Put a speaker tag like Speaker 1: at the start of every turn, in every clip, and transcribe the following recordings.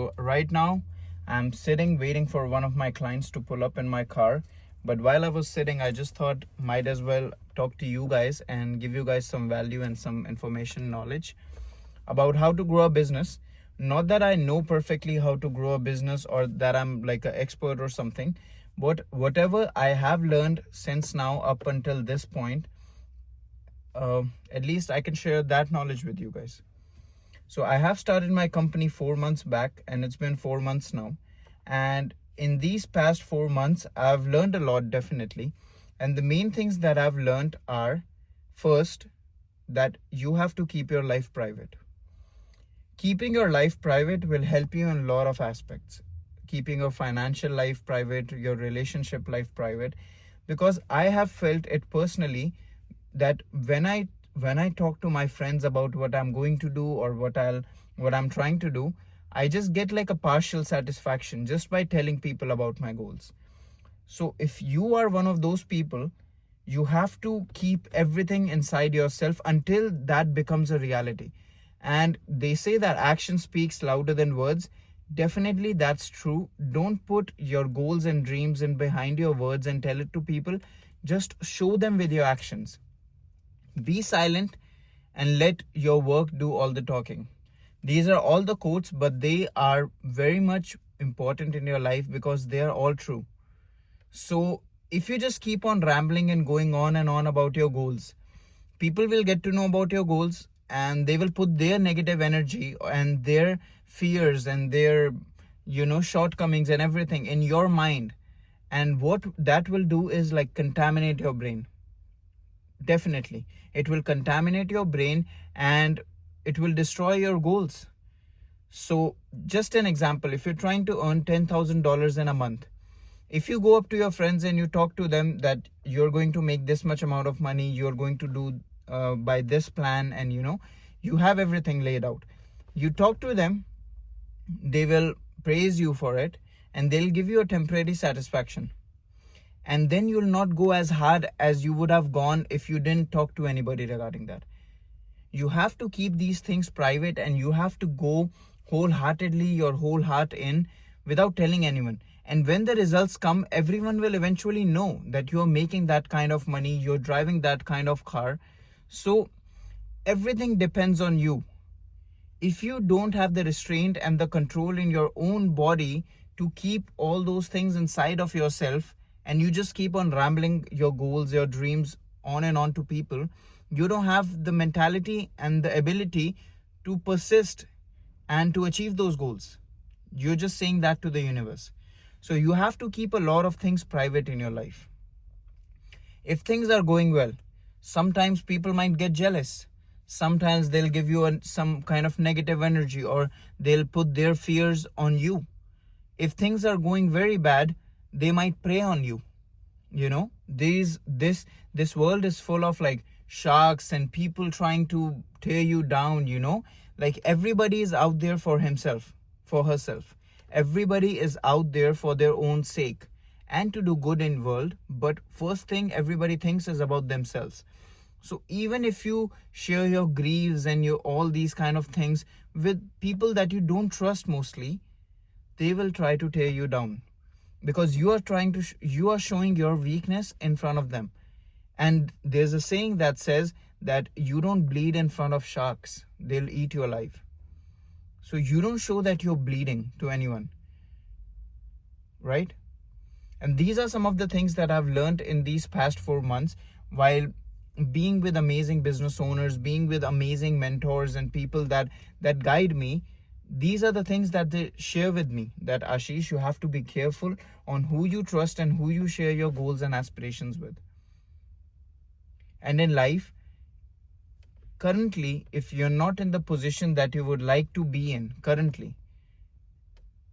Speaker 1: So right now, I'm sitting waiting for one of my clients to pull up in my car. But while I was sitting, I just thought might as well talk to you guys and give you guys some value and some information knowledge about how to grow a business. Not that I know perfectly how to grow a business or that I'm like an expert or something, but whatever I have learned since now up until this point, at least I can share that knowledge with you guys. So I have started my company 4 months back, and it's been 4 months now. And in these past 4 months, I've learned a lot, definitely. And the main things that I've learned are, first, that you have to keep your life private. Keeping your life private will help you in a lot of aspects. Keeping your financial life private, your relationship life private, because I have felt it personally that when I talk to my friends about what I'm going to do or what I'm trying to do, I just get like a partial satisfaction just by telling people about my goals. So if you are one of those people, you have to keep everything inside yourself until that becomes a reality. And they say that action speaks louder than words. Definitely that's true. Don't put your goals and dreams in behind your words and tell it to people. Just show them with your actions. Be silent and let your work do all the talking. These are all the quotes, but they are very much important in your life because they are all true. So if you just keep on rambling and going on and on about your goals, people will get to know about your goals and they will put their negative energy and their fears and their shortcomings and everything in your mind. And what that will do is like contaminate your brain. Definitely. It will contaminate your brain and it will destroy your goals. So, just an example, if you're trying to earn $10,000 in a month, if you go up to your friends and you talk to them that you're going to make this much amount of money, you're going to do by this plan, and you have everything laid out. You talk to them, they will praise you for it, and they'll give you a temporary satisfaction. And then you'll not go as hard as you would have gone if you didn't talk to anybody regarding that. You have to keep these things private and you have to go wholeheartedly, your whole heart in, without telling anyone. And when the results come, everyone will eventually know that you're making that kind of money, you're driving that kind of car. So everything depends on you. If you don't have the restraint and the control in your own body to keep all those things inside of yourself, and you just keep on rambling your goals, your dreams on and on to people, you don't have the mentality and the ability to persist and to achieve those goals. You're just saying that to the universe. So you have to keep a lot of things private in your life. If things are going well, sometimes people might get jealous. Sometimes they'll give you some kind of negative energy or they'll put their fears on you. If things are going very bad, they might prey on you. This world is full of like sharks and people trying to tear you down. Like everybody is out there for himself, for herself. Everybody is out there for their own sake and to do good in world. But first thing everybody thinks is about themselves. So even if you share your griefs and your all these kind of things with people that you don't trust mostly, they will try to tear you down. Because you are showing your weakness in front of them. And there's a saying that says that you don't bleed in front of sharks, they'll eat you alive. So you don't show that you're bleeding to anyone, right? And these are some of the things that I've learned in these past 4 months while being with amazing business owners, being with amazing mentors and people that guide me. These are the things that they share with me, that Ashish, you have to be careful on who you trust and who you share your goals and aspirations with. And in life, currently, if you're not in the position that you would like to be in currently,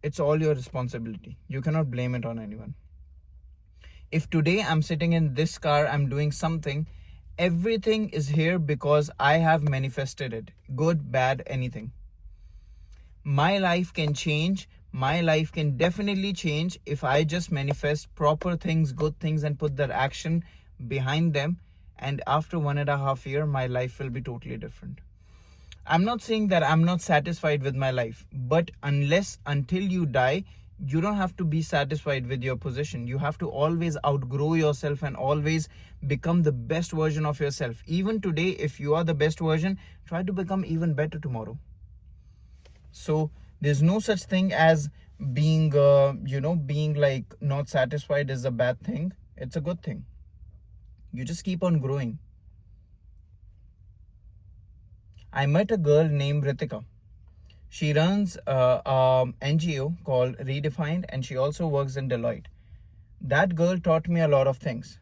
Speaker 1: it's all your responsibility. You cannot blame it on anyone. If today I'm sitting in this car, I'm doing something, everything is here because I have manifested it. Good, bad, anything. My life can change. My life can definitely change if I just manifest proper things, good things, and put that action behind them. And after 1.5 years, my life will be totally different. I'm not saying that I'm not satisfied with my life, but until you die, you don't have to be satisfied with your position. You have to always outgrow yourself and always become the best version of yourself. Even today, if you are the best version, try to become even better tomorrow. So there's no such thing as being like not satisfied is a bad thing. It's a good thing. You just keep on growing. I met a girl named Ritika. She runs a NGO called Redefined, and she also works in Deloitte. That girl taught me a lot of things.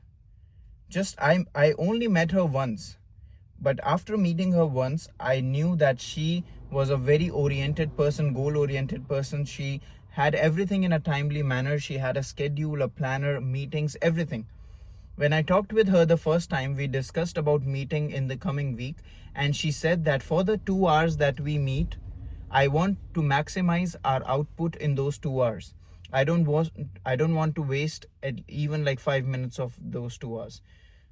Speaker 1: I only met her once, but after meeting her once, I knew that she was a very oriented person, goal oriented person. She had everything in a timely manner. She had a schedule, a planner, meetings, everything. When I talked with her the first time, we discussed about meeting in the coming week, and she said that for the 2 hours that we meet, I want to maximize our output in those 2 hours. I don't want to waste even like 5 minutes of those 2 hours.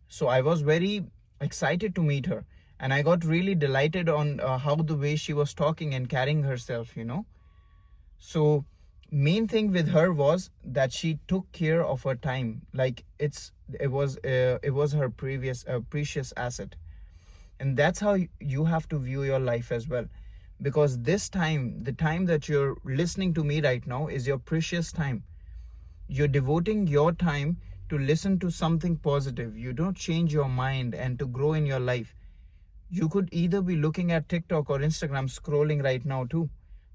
Speaker 1: So I was very excited to meet her, and I got really delighted on how the way she was talking and carrying herself. So main thing with her was that she took care of her time. Like it was her previous precious asset, and that's how you have to view your life as well. Because this time, the time that you're listening to me right now, is your precious time. You're devoting your time to listen to something positive. You don't change your mind and to grow in your life. You could either be looking at TikTok or Instagram scrolling right now too,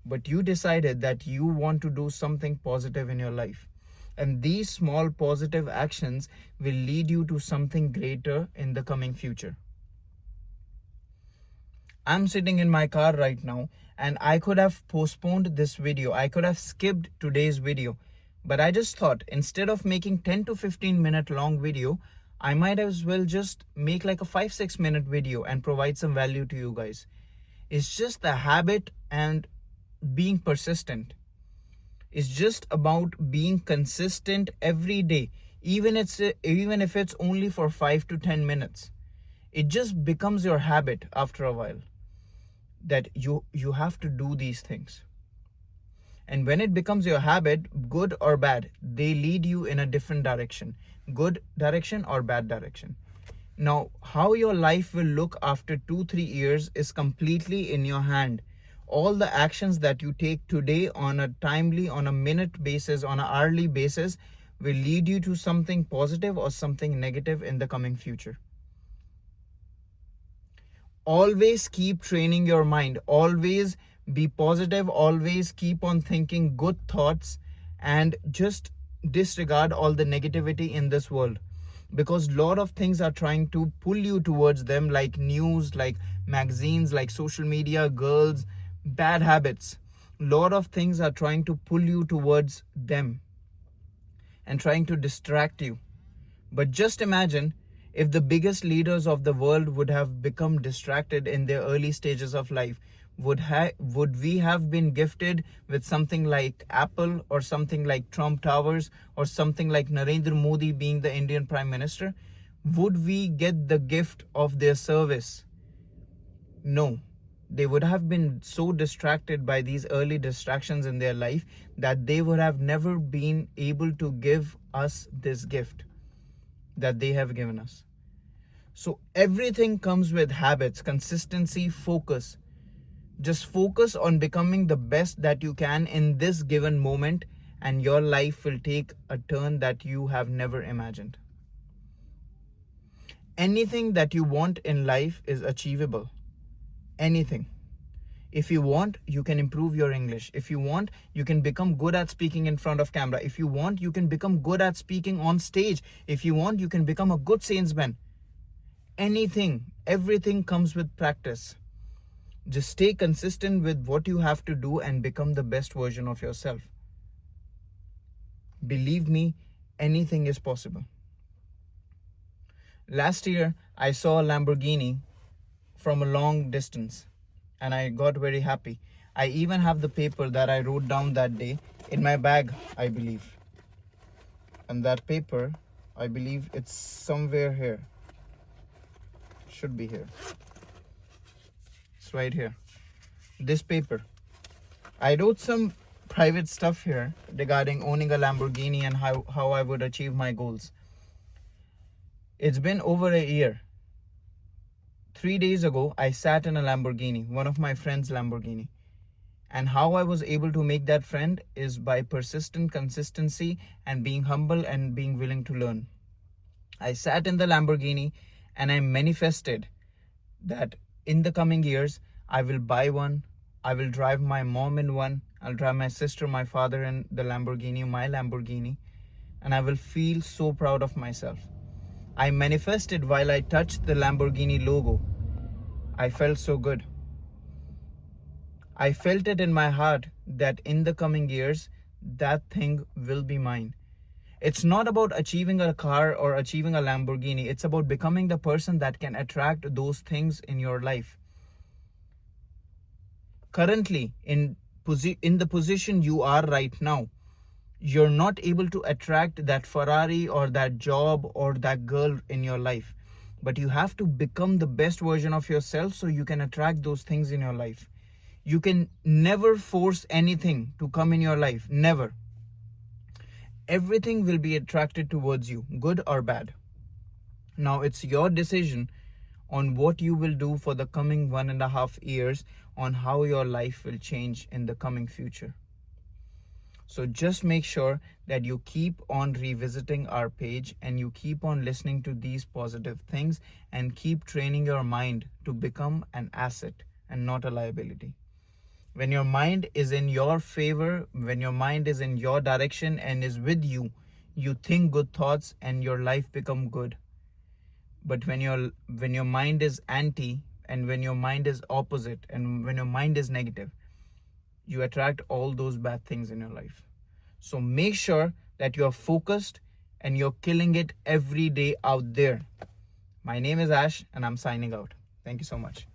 Speaker 1: but you decided that you want to do something positive in your life. And these small positive actions will lead you to something greater in the coming future. I'm sitting in my car right now, and I could have postponed this video. I could have skipped today's video. But I just thought, instead of making 10 to 15 minute long video, I might as well just make like a 5-6 minute video and provide some value to you guys. It's just the habit and being persistent. It's just about being consistent every day, even if it's only for 5 to 10 minutes. It just becomes your habit after a while that you have to do these things. And when it becomes your habit, good or bad, they lead you in a different direction, good direction or bad direction. Now, how your life will look after 2-3 years is completely in your hand. All the actions that you take today on a timely, on a minute basis, on an hourly basis will lead you to something positive or something negative in the coming future. Always keep training your mind. Always be positive. Always keep on thinking good thoughts, and just disregard all the negativity in this world, because a lot of things are trying to pull you towards them, like news, like magazines, like social media, girls, bad habits. A lot of things are trying to pull you towards them and trying to distract you. But just imagine if the biggest leaders of the world would have become distracted in their early stages of life. Would we have been gifted with something like Apple, or something like Trump Towers, or something like Narendra Modi being the Indian Prime Minister? Would we get the gift of their service? No. They would have been so distracted by these early distractions in their life that they would have never been able to give us this gift that they have given us. So everything comes with habits, consistency, focus. Just focus on becoming the best that you can in this given moment, and your life will take a turn that you have never imagined. Anything that you want in life is achievable. Anything. If you want, you can improve your English. If you want, you can become good at speaking in front of camera. If you want, you can become good at speaking on stage. If you want, you can become a good salesman. Anything, everything comes with practice. Just stay consistent with what you have to do and become the best version of yourself. Believe me, anything is possible. Last year, I saw a Lamborghini from a long distance, and I got very happy. I even have the paper that I wrote down that day in my bag, I believe. And that paper, I believe it's somewhere here. Should be here. It's right here. this paper. I wrote some private stuff here regarding owning a Lamborghini and how I would achieve my goals. It's been over a year. 3 days ago, I sat in a Lamborghini, one of my friend's Lamborghini. And how I was able to make that friend is by persistent consistency and being humble and being willing to learn. I sat in the Lamborghini and I manifested that in the coming years, I will buy one. I will drive my mom in one. I'll drive my sister, my father in the Lamborghini, my Lamborghini. And I will feel so proud of myself. I manifested while I touched the Lamborghini logo. I felt so good. I felt it in my heart that in the coming years, that thing will be mine. It's not about achieving a car or achieving a Lamborghini. It's about becoming the person that can attract those things in your life. Currently, in the position you are right now, you're not able to attract that Ferrari or that job or that girl in your life. But you have to become the best version of yourself so you can attract those things in your life. You can never force anything to come in your life. Never. Everything will be attracted towards you, good or bad. Now it's your decision on what you will do for the coming 1.5 years, on how your life will change in the coming future. So just make sure that you keep on revisiting our page and you keep on listening to these positive things and keep training your mind to become an asset and not a liability. When your mind is in your favor, when your mind is in your direction and is with you, you think good thoughts and your life become good. But when your mind is anti and when your mind is opposite and when your mind is negative, you attract all those bad things in your life. So make sure that you're focused and you're killing it every day out there. My name is Ash and I'm signing out. Thank you so much.